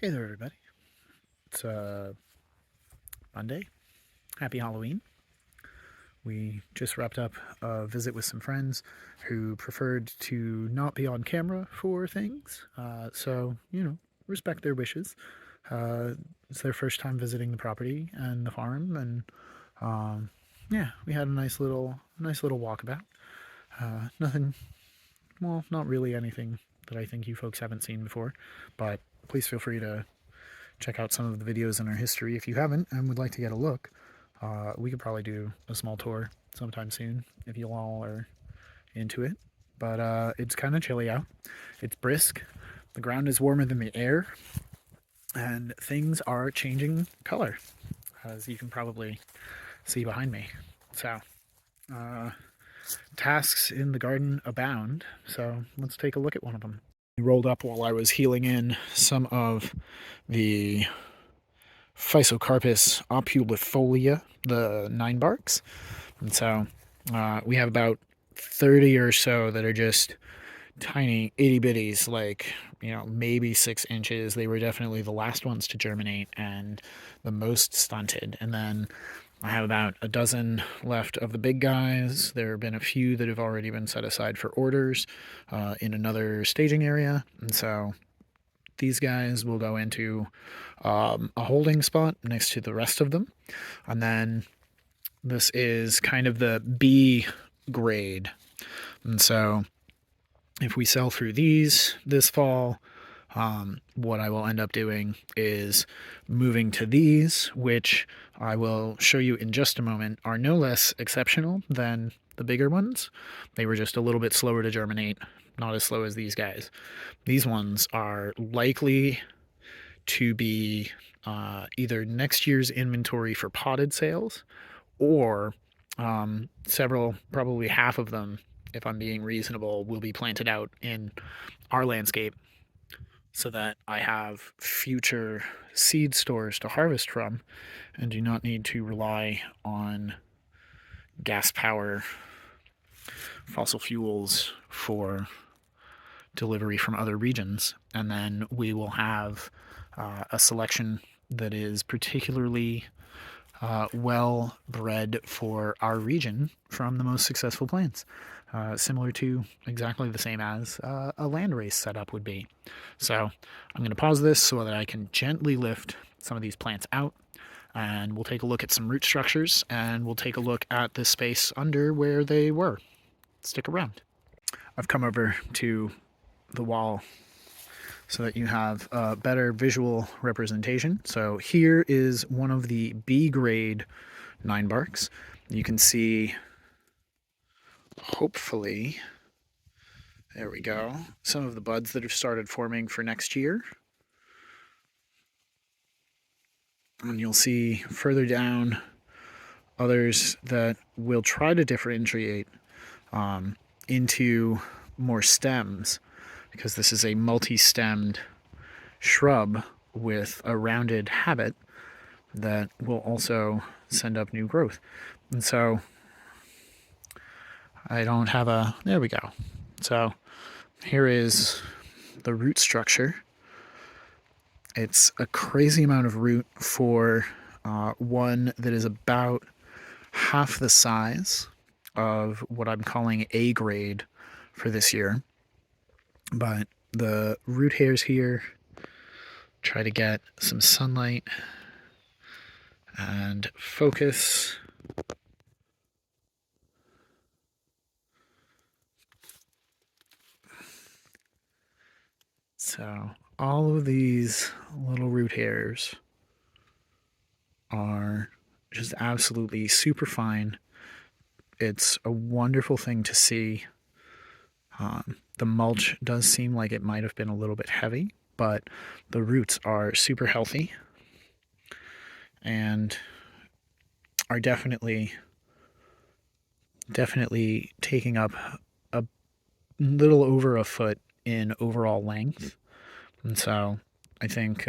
Hey there, everybody. It's Monday. Happy Halloween. We just wrapped up a visit with some friends who preferred to not be on camera for things. Respect their wishes. It's their first time visiting the property and the farm, and um, yeah, we had a nice little walkabout. Nothing, well, not really anything that I think you folks haven't seen before, but please feel free to check out some of the videos in our history if you haven't and would like to get a look. We could probably do a small tour sometime soon if you all are into it. But it's kind of chilly out. It's brisk. The ground is warmer than the air, and things are changing color, as you can probably see behind me. So, uh, tasks in the garden abound. So let's take a look at one of them. Rolled up while I was healing in some of the Physocarpus opulifolia, the nine barks. And so we have about 30 or so that are just tiny itty bitties, like, maybe 6 inches. They were definitely the last ones to germinate and the most stunted. And then I have about a dozen left of the big guys. There have been a few that have already been set aside for orders in another staging area. And so these guys will go into a holding spot next to the rest of them. And then this is kind of the B grade. And so if we sell through these this fall, what I will end up doing is moving to these, which I will show you in just a moment, are no less exceptional than the bigger ones. They were just a little bit slower to germinate, not as slow as these guys. These ones are likely to be either next year's inventory for potted sales or several, probably half of them, if I'm being reasonable, will be planted out in our landscape so that I have future seed stores to harvest from and do not need to rely on gas power, fossil fuels for delivery from other regions. And then we will have a selection that is particularly well bred for our region from the most successful plants, similar to exactly the same as a landrace setup would be. So I'm going to pause this so that I can gently lift some of these plants out, and we'll take a look at some root structures, and we'll take a look at the space under where they were. Stick around. I've come over to the wall so that you have a better visual representation. So here is one of the B grade nine barks. You can see, hopefully, there we go, some of the buds that have started forming for next year. And you'll see further down others that will try to differentiate into more stems, because this is a multi-stemmed shrub with a rounded habit that will also send up new growth. And so I don't have a, there we go. So here is the root structure. It's a crazy amount of root for one that is about half the size of what I'm calling A grade for this year. But the root hairs here try to get some sunlight and focus. So all of these little root hairs are just absolutely super fine. It's a wonderful thing to see. The mulch does seem like it might have been a little bit heavy, but the roots are super healthy and are definitely taking up a little over a foot in overall length. And so I think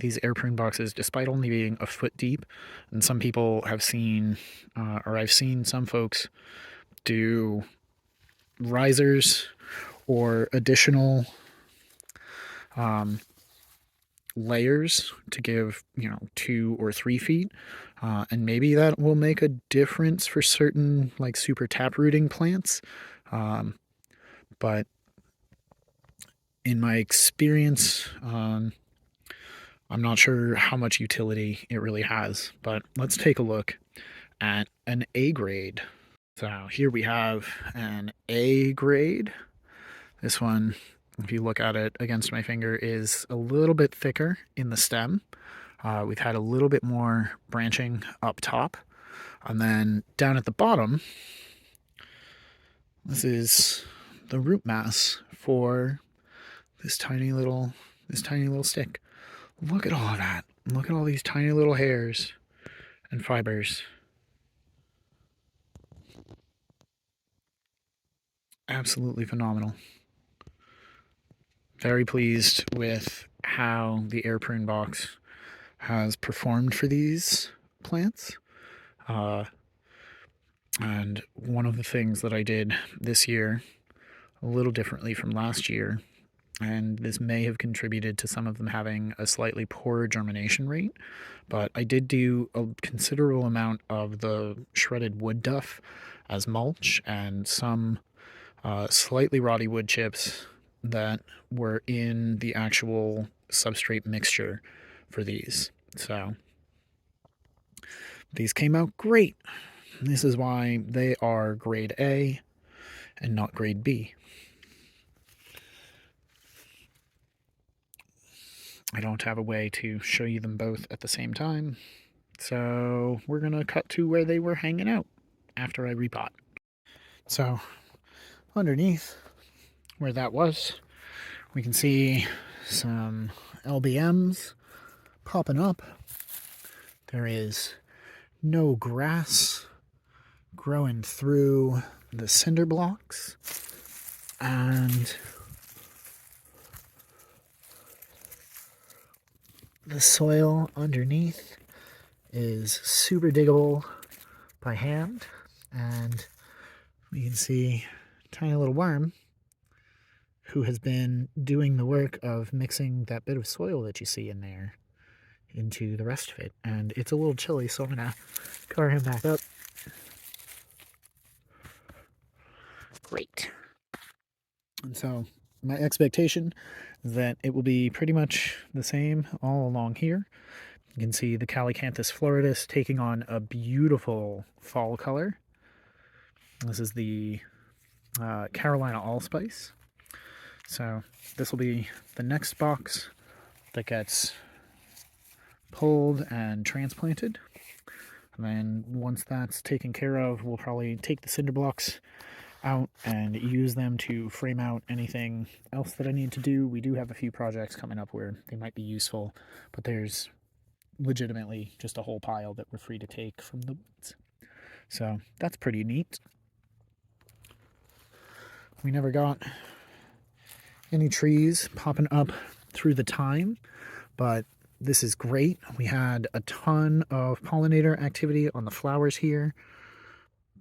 these air prune boxes, despite only being a foot deep, and some people have seen, or I've seen some folks do risers or additional layers to give 2 or 3 feet, and maybe that will make a difference for certain like super taprooting plants. Um, but in my experience, I'm not sure how much utility it really has. But let's take a look at an A grade. So here we have an A grade. This one, if you look at it against my finger, is a little bit thicker in the stem. We've had a little bit more branching up top. And then down at the bottom, this is the root mass for this tiny little stick. Look at all of that. Look at all these tiny little hairs and fibers. Absolutely phenomenal. Very pleased with how the air prune box has performed for these plants. Uh, and one of the things that I did this year, a little differently from last year, and this may have contributed to some of them having a slightly poorer germination rate, but I did do a considerable amount of the shredded wood duff as mulch and some slightly rotty wood chips that were in the actual substrate mixture for these. So these came out great. This is why they are grade A and not grade B. I don't have a way to show you them both at the same time, so we're going to cut to where they were hanging out after I repot. So underneath where that was, we can see some LBMs popping up. There is no grass growing through the cinder blocks, and the soil underneath is super diggable by hand, and we can see a tiny little worm who has been doing the work of mixing that bit of soil that you see in there into the rest of it. And it's a little chilly, so I'm gonna cover him back up. Great. And so my expectation is that it will be pretty much the same all along here. You can see the Calycanthus floridus taking on a beautiful fall color. This is the Carolina Allspice. So this will be the next box that gets pulled and transplanted. And then once that's taken care of, we'll probably take the cinder blocks out and use them to frame out anything else that I need to do. We do have a few projects coming up where they might be useful, but there's legitimately just a whole pile that we're free to take from the woods. So that's pretty neat. We never got any trees popping up through the time, but this is great. We had a ton of pollinator activity on the flowers here.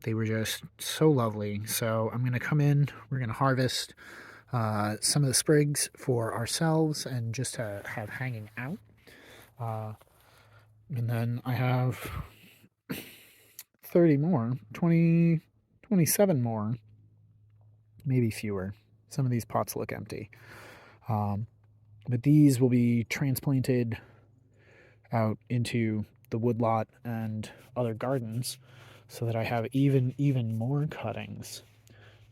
They were just so lovely. So I'm going to come in, we're going to harvest some of the sprigs for ourselves and just to have hanging out. And then I have 30 more, 20, 27 more, maybe fewer. Some of these pots look empty. But these will be transplanted out into the woodlot and other gardens so that I have even more cuttings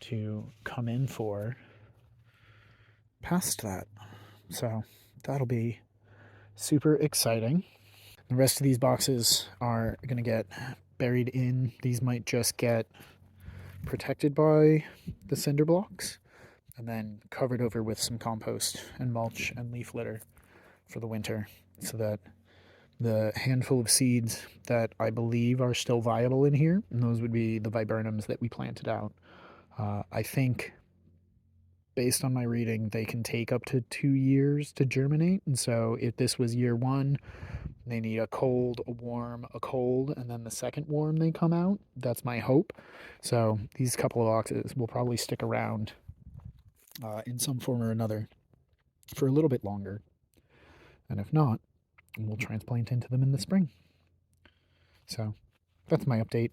to come in for past that. So that'll be super exciting. The rest of these boxes are going to get buried in. These might just get protected by the cinder blocks and then covered over with some compost and mulch and leaf litter for the winter, so that the handful of seeds that I believe are still viable in here, and those would be the viburnums that we planted out. I think, based on my reading, they can take up to 2 years to germinate, and so if this was year one, they need a cold, a warm, a cold, and then the second warm they come out. That's my hope. So these couple of boxes will probably stick around in some form or another for a little bit longer. And if not, we'll transplant into them in the spring. So that's my update.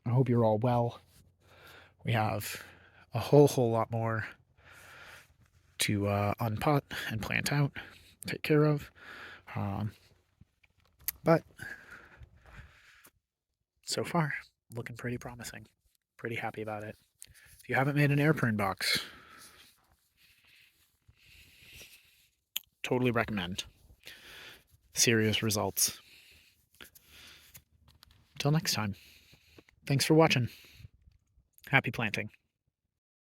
I hope you're all well. We have a whole lot more to unpot and plant out, take care of. But so far, looking pretty promising. Pretty happy about it. If you haven't made an air prune box, totally recommend. Serious results. Till next time. Thanks for watching. Happy planting.